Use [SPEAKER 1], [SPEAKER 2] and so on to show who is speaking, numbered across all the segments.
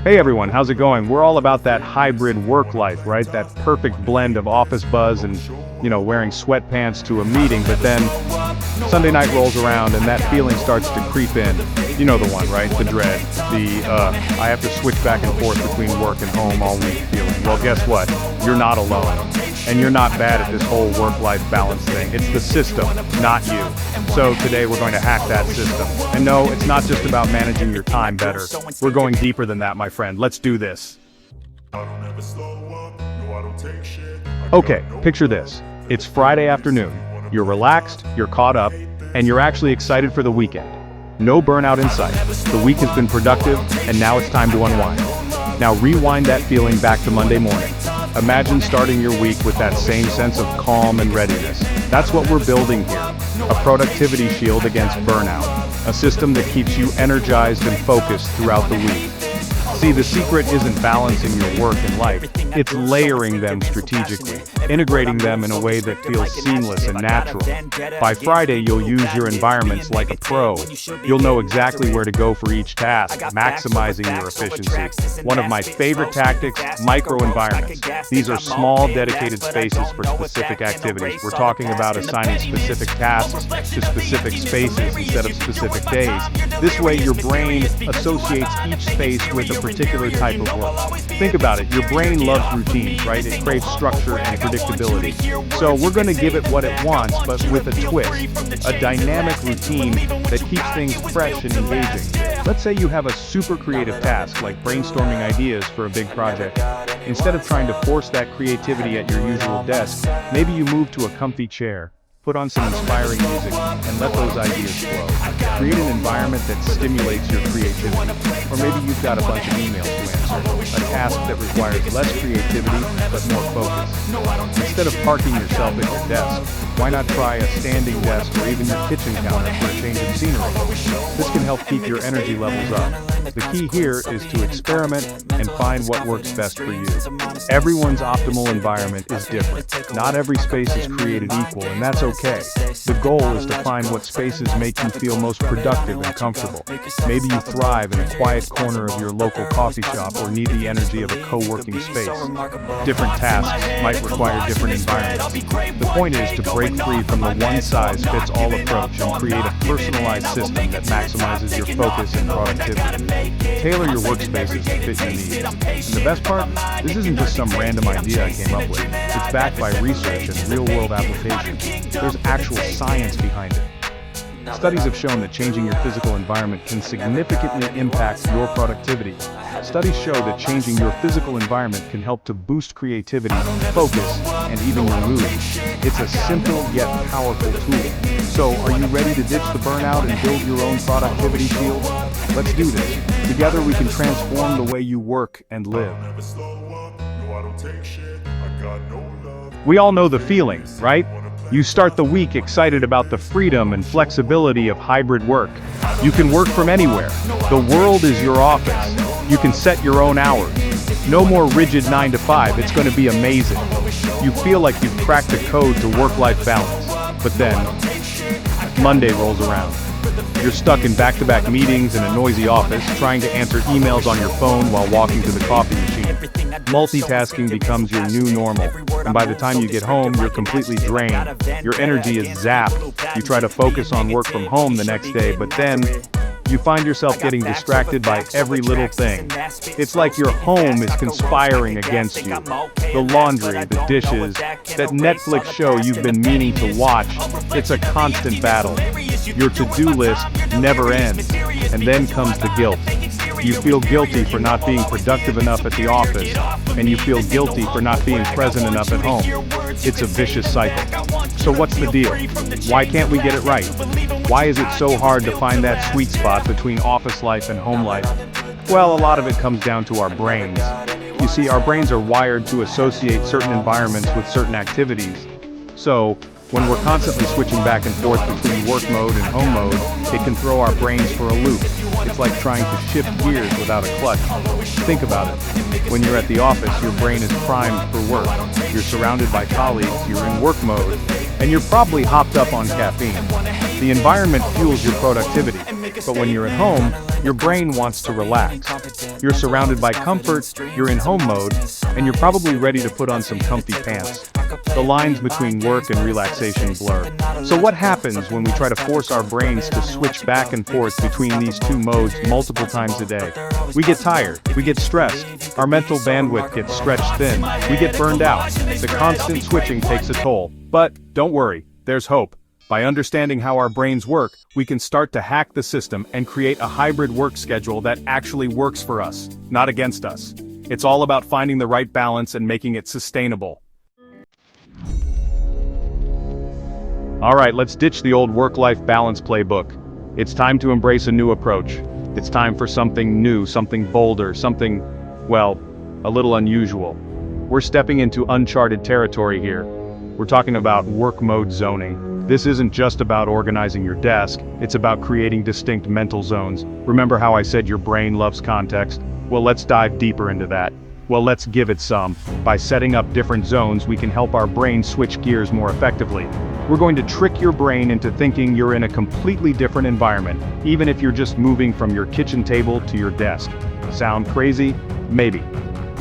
[SPEAKER 1] Hey everyone, how's it going? We're all about that hybrid work life, right? That perfect blend of office buzz and, wearing sweatpants to a meeting, but then Sunday night rolls around and that feeling starts to creep in. You know the one, right? The dread. I have to switch back and forth between work and home all week feeling. Well, guess what? You're not alone. And you're not bad at this whole work-life balance thing. It's the system, not you. So today we're going to hack that system. And no, it's not just about managing your time better. We're going deeper than that, my friend. Let's do this. Okay, picture this. It's Friday afternoon. You're relaxed, you're caught up, and you're actually excited for the weekend. No burnout in sight. The week has been productive, and now it's time to unwind. Now rewind that feeling back to Monday morning. Imagine starting your week with that same sense of calm and readiness. That's what we're building here. A productivity shield against burnout. A system that keeps you energized and focused throughout the week. See, the secret isn't balancing your work and life. It's layering them strategically, integrating them in a way that feels seamless and natural. By Friday, you'll use your environments like a pro. You'll know exactly where to go for each task, maximizing your efficiency. One of my favorite tactics, micro-environments. These are small, dedicated spaces for specific activities. We're talking about assigning specific tasks to specific spaces instead of specific days. This way, your brain associates each space with a particular type of work. Think about it, your brain loves routines, right? It craves structure and predictability. So we're going to give it what it wants, but with a twist. A dynamic routine that keeps things fresh and engaging. Let's say you have a super creative task, like brainstorming ideas for a big project. Instead of trying to force that creativity at your usual desk, maybe you move to a comfy chair. Put on some inspiring music, and let those ideas flow. Create an environment that stimulates your creativity. Or maybe you've got a bunch of emails to answer, a task that requires less creativity, but more focus. Instead of parking yourself at your desk, why not try a standing desk or even your kitchen counter for a change of scenery? This can help keep your energy levels up. The key here is to experiment and find what works best for you. Everyone's optimal environment is different. Not every space is created equal, and that's okay. The goal is to find what spaces make you feel most productive and comfortable. Maybe you thrive in a quiet corner of your local coffee shop or need the energy of a co-working space. Different tasks might require different environments. The point is to break free from the one-size-fits-all approach and create a personalized system that maximizes your focus and productivity. Tailor your workspaces to fit your needs. And the best part? This isn't just some random idea I came up with. It's backed by research and real-world applications. There's actual science behind it. Studies have shown that changing your physical environment can significantly impact your productivity. Studies show that changing your physical environment can help to boost creativity, focus, and even your mood. It's a simple yet powerful tool. So, are you ready to ditch the burnout and build your own productivity shield? Let's do this. Together we can transform the way you work and live. We all know the feeling, right? You start the week excited about the freedom and flexibility of hybrid work. You can work from anywhere. The world is your office. You can set your own hours. No more rigid 9 to 5, it's going to be amazing. You feel like you've cracked the code to work-life balance. But then, Monday rolls around. You're stuck in back-to-back meetings in a noisy office, trying to answer emails on your phone while walking to the coffee machine. Multitasking becomes your new normal, and by the time you get home, you're completely drained. Your energy is zapped. You try to focus on work from home the next day, but then you find yourself getting distracted by every little thing. It's like your home is conspiring against you. The laundry, the dishes, that Netflix show you've been meaning to watch, it's a constant battle. Your to-do list never ends, and then comes the guilt. You feel guilty for not being productive enough at the office, and you feel guilty for not being present enough at home. It's a vicious cycle. So what's the deal? Why can't we get it right? Why is it so hard to find that sweet spot between office life and home life? Well, a lot of it comes down to our brains. You see, our brains are wired to associate certain environments with certain activities. So, When we're constantly switching back and forth between work mode and home mode, it can throw our brains for a loop. It's like trying to shift gears without a clutch. Think about it. When you're at the office, your brain is primed for work. You're surrounded by colleagues, you're in work mode, and you're probably hopped up on caffeine. The environment fuels your productivity, but when you're at home, your brain wants to relax. You're surrounded by comfort, you're in home mode, and you're probably ready to put on some comfy pants. The lines between work and relaxation blur. So what happens when we try to force our brains to switch back and forth between these two modes multiple times a day? We get tired, we get stressed, our mental bandwidth gets stretched thin, we get burned out. The constant switching takes a toll. But don't worry, there's hope. By understanding how our brains work, we can start to hack the system and create a hybrid work schedule that actually works for us, not against us. It's all about finding the right balance and making it sustainable. Alright, let's ditch the old work-life balance playbook. It's time to embrace a new approach. It's time for something new, something bolder, something, well, a little unusual. We're stepping into uncharted territory here. We're talking about work mode zoning. This isn't just about organizing your desk, it's about creating distinct mental zones. Remember how I said your brain loves context? Well, let's dive deeper into that. Well, let's give it some. By setting up different zones, we can help our brain switch gears more effectively. We're going to trick your brain into thinking you're in a completely different environment, even if you're just moving from your kitchen table to your desk. Sound crazy? Maybe.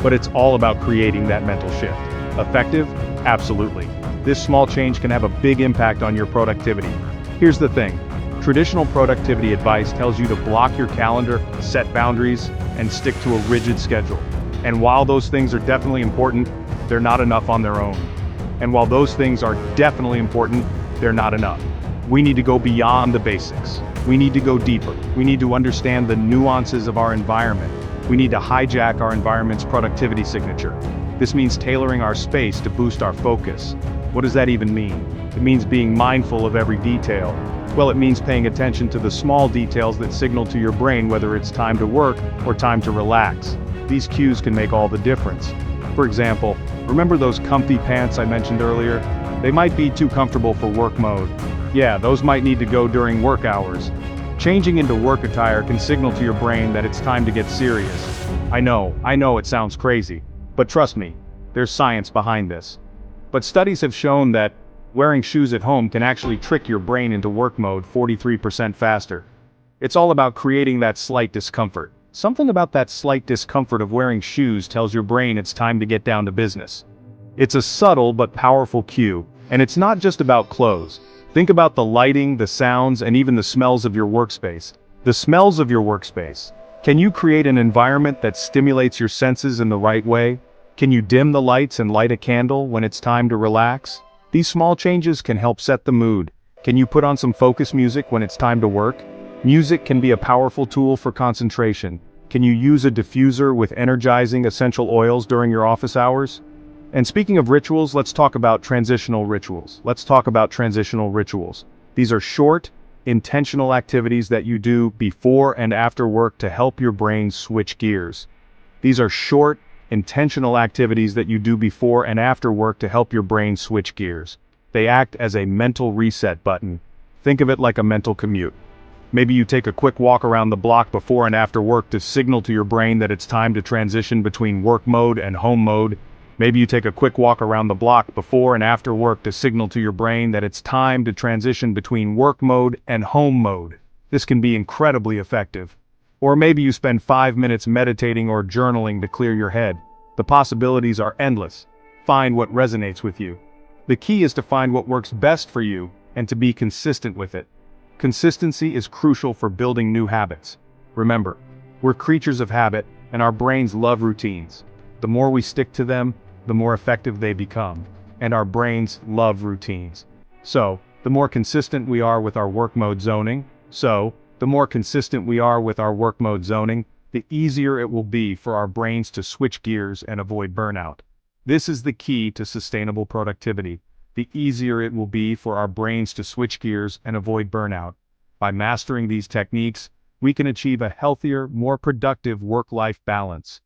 [SPEAKER 1] But it's all about creating that mental shift. Effective? Absolutely. This small change can have a big impact on your productivity. Here's the thing. Traditional productivity advice tells you to block your calendar, set boundaries, and stick to a rigid schedule. And while those things are definitely important, they're not enough on their own. And while those things are definitely important, they're not enough. We need to go beyond the basics. We need to go deeper. We need to understand the nuances of our environment. We need to hijack our environment's productivity signature. This means tailoring our space to boost our focus. What does that even mean? It means being mindful of every detail. Well, it means paying attention to the small details that signal to your brain whether it's time to work or time to relax. These cues can make all the difference. For example, remember those comfy pants I mentioned earlier? They might be too comfortable for work mode. Yeah, those might need to go during work hours. Changing into work attire can signal to your brain that it's time to get serious. I know it sounds crazy, but trust me, there's science behind this. But studies have shown that wearing shoes at home can actually trick your brain into work mode 43% faster. It's all about creating that slight discomfort. Something about that slight discomfort of wearing shoes tells your brain it's time to get down to business. It's a subtle but powerful cue, and it's not just about clothes. Think about the lighting, the sounds, and even the smells of your workspace. The smells of your workspace. Can you create an environment that stimulates your senses in the right way? Can you dim the lights and light a candle when it's time to relax? These small changes can help set the mood. Can you put on some focus music when it's time to work? Music can be a powerful tool for concentration. Can you use a diffuser with energizing essential oils during your office hours? And speaking of rituals, let's talk about transitional rituals. These are short, intentional activities that you do before and after work to help your brain switch gears. These are short, intentional activities that you do before and after work to help your brain switch gears. They act as a mental reset button. Think of it like a mental commute. Maybe you take a quick walk around the block before and after work to signal to your brain that it's time to transition between work mode and home mode. Maybe you take a quick walk around the block before and after work to signal to your brain that it's time to transition between work mode and home mode. This can be incredibly effective. Or maybe you spend 5 minutes meditating or journaling to clear your head. The possibilities are endless. Find what resonates with you. The key is to find what works best for you and to be consistent with it. Consistency is crucial for building new habits. Remember, we're creatures of habit, and our brains love routines. The more we stick to them, the more effective they become. And our brains love routines. So, the more consistent we are with our work mode zoning, the easier it will be for our brains to switch gears and avoid burnout. This is the key to sustainable productivity. The easier it will be for our brains to switch gears and avoid burnout. By mastering these techniques, we can achieve a healthier, more productive work-life balance.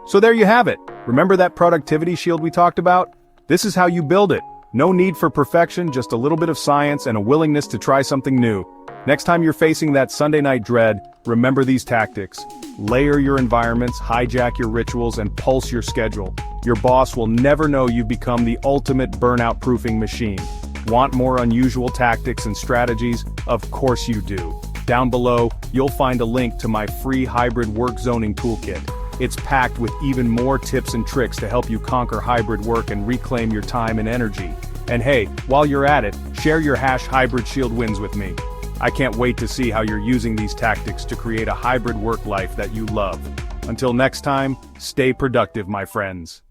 [SPEAKER 1] So there you have it. Remember that productivity shield we talked about? This is how you build it. No need for perfection, just a little bit of science and a willingness to try something new. Next time you're facing that Sunday night dread, remember these tactics. Layer your environments, hijack your rituals, and pulse your schedule. Your boss will never know you've become the ultimate burnout-proofing machine. Want more unusual tactics and strategies? Of course you do. Down below, you'll find a link to my free hybrid work zoning toolkit. It's packed with even more tips and tricks to help you conquer hybrid work and reclaim your time and energy. And hey, while you're at it, share your #HybridShieldWins with me. I can't wait to see how you're using these tactics to create a hybrid work life that you love. Until next time, stay productive, my friends.